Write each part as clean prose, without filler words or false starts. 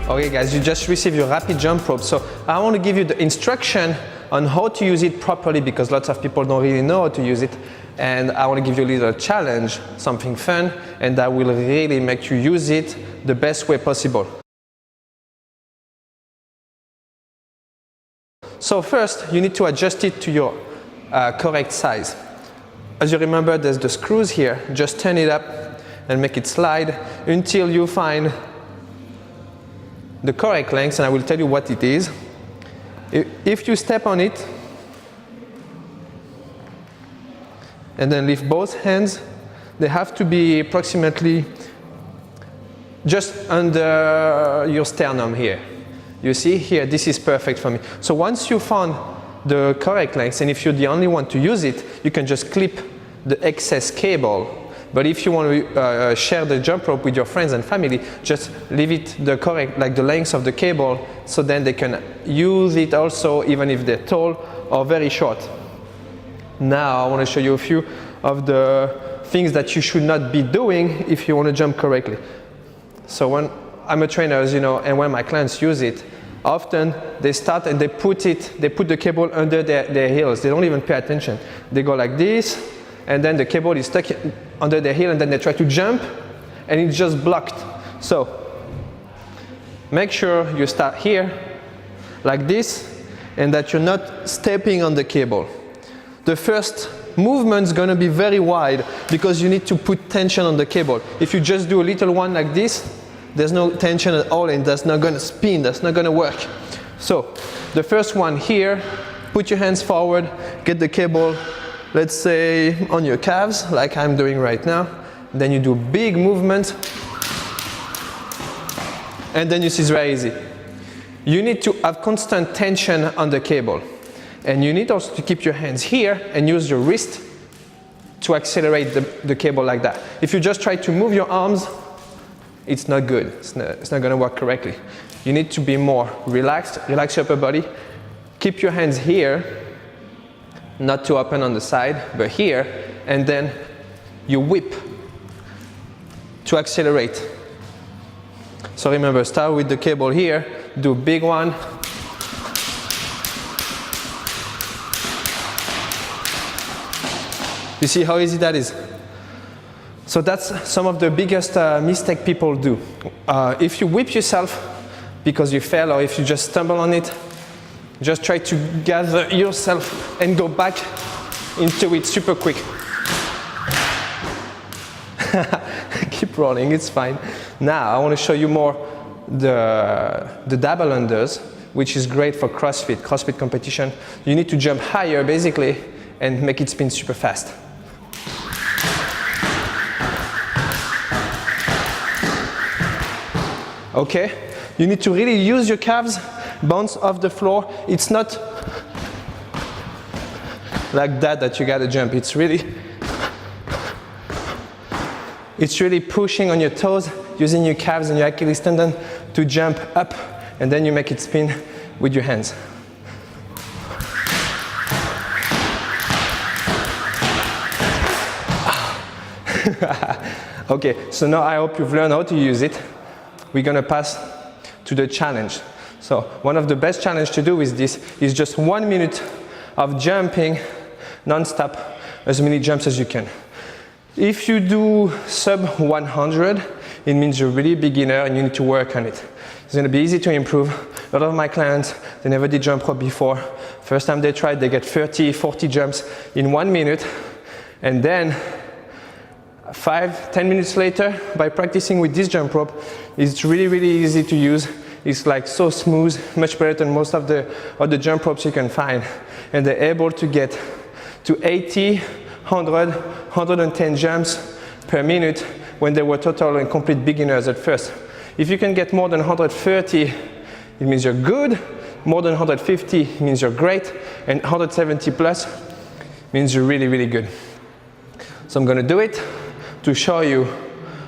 Okay guys, you just received your rapid jump rope. So I want to give you the instruction on how to use it properly because lots of people don't really know how to use it. And I want to give you a little challenge, something fun, and that will really make you use it the best way possible. So first, you need to adjust it to your correct size. As you remember, there's the screws here. Just turn it up and make it slide until you find the correct length, and I will tell you what it is. If you step on it and then lift both hands, they have to be approximately just under your sternum here. You see here, this is perfect for me. So once you found the correct length, and if you're the only one to use it, you can just clip the excess cable. But if you want to share the jump rope with your friends and family, just leave it the correct, like the length of the cable, so then they can use it also even if they're tall or very short. Now I want to show you a few of the things that you should not be doing if you want to jump correctly. So when I'm a trainer, as you know, and when my clients use it, often they start and they put the cable under their heels. They don't even pay attention. They go like this, and then the cable is stuck under their heel, and then they try to jump, and it's just blocked. So make sure you start here, like this, and that you're not stepping on the cable. The first movement is going to be very wide because you need to put tension on the cable. If you just do a little one like this, there's no tension at all, and that's not going to spin, that's not going to work. So the first one here, put your hands forward, get the cable, let's say on your calves, like I'm doing right now. Then you do big movement, and then you see it's very easy. You need to have constant tension on the cable, and you need also to keep your hands here and use your wrist to accelerate the cable like that. If you just try to move your arms, it's not good. It's not going to work correctly. You need to be more relaxed, relax your upper body, keep your hands here, not too open on the side, but here, and then you whip to accelerate. So remember, start with the cable here, do a big one. You see how easy that is? So that's some of the biggest mistake people do. If you whip yourself because you fail, or if you just stumble on it, just try to gather yourself and go back into it super quick. Keep rolling, it's fine. Now I want to show you more the double unders, which is great for CrossFit competition. You need to jump higher basically and make it spin super fast. Okay, you need to really use your calves, bounce off the floor. It's not like that you gotta jump. It's really pushing on your toes, using your calves and your Achilles tendon to jump up, and then you make it spin with your hands. Okay, so now I hope you've learned how to use it. We're going to pass to the challenge. So one of the best challenges to do with this is just 1 minute of jumping non-stop, as many jumps as you can. If you do sub 100, it means you're really a beginner and you need to work on it. It's going to be easy to improve. A lot of my clients, they never did jump rope before. First time they tried, they get 30, 40 jumps in 1 minute, and then 5-10 minutes later, by practicing with this jump rope, it's really easy to use. It's like so smooth, much better than most of the jump ropes you can find. And they're able to get to 80, 100, 110 jumps per minute when they were total and complete beginners at first. If you can get more than 130, it means you're good. More than 150 means you're great. And 170 plus means you're really good. So I'm going to do it to show you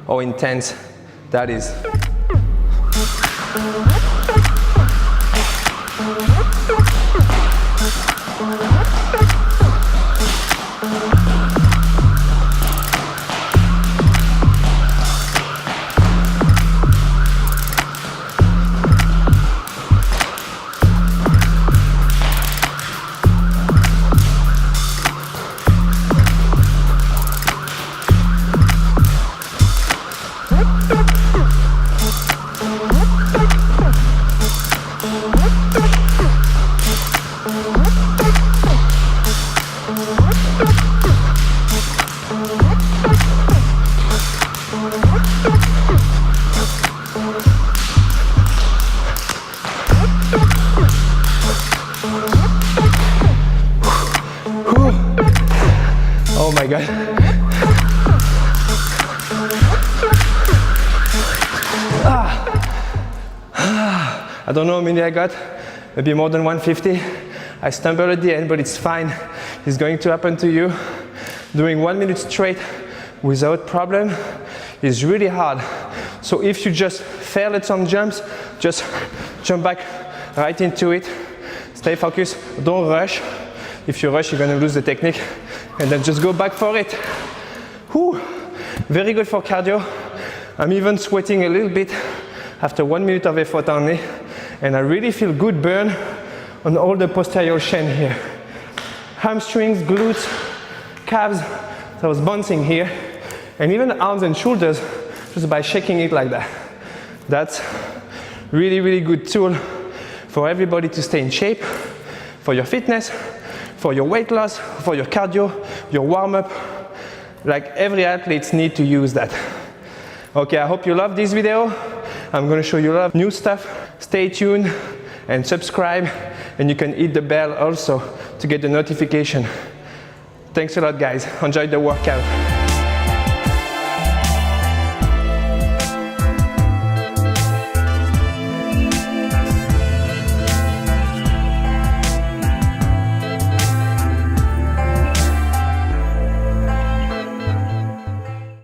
how intense that is. I don't know how many I got, maybe more than 150. I stumbled at the end, but it's fine. It's going to happen to you. Doing 1 minute straight without problem is really hard. So if you just fail at some jumps, just jump back right into it. Stay focused, don't rush. If you rush, you're gonna lose the technique. And then just go back for it. Whew. Very good for cardio. I'm even sweating a little bit after 1 minute of effort only. And I really feel good burn on all the posterior chain here. Hamstrings, glutes, calves. So I was bouncing here. And even arms and shoulders, just by shaking it like that. That's really, really good tool for everybody to stay in shape, for your fitness, for your weight loss, for your cardio, your warm-up. Like every athlete needs to use that. Okay, I hope you love this video. I'm gonna show you a lot of new stuff. Stay tuned and subscribe, and you can hit the bell also to get the notification. Thanks a lot, guys. Enjoy the workout.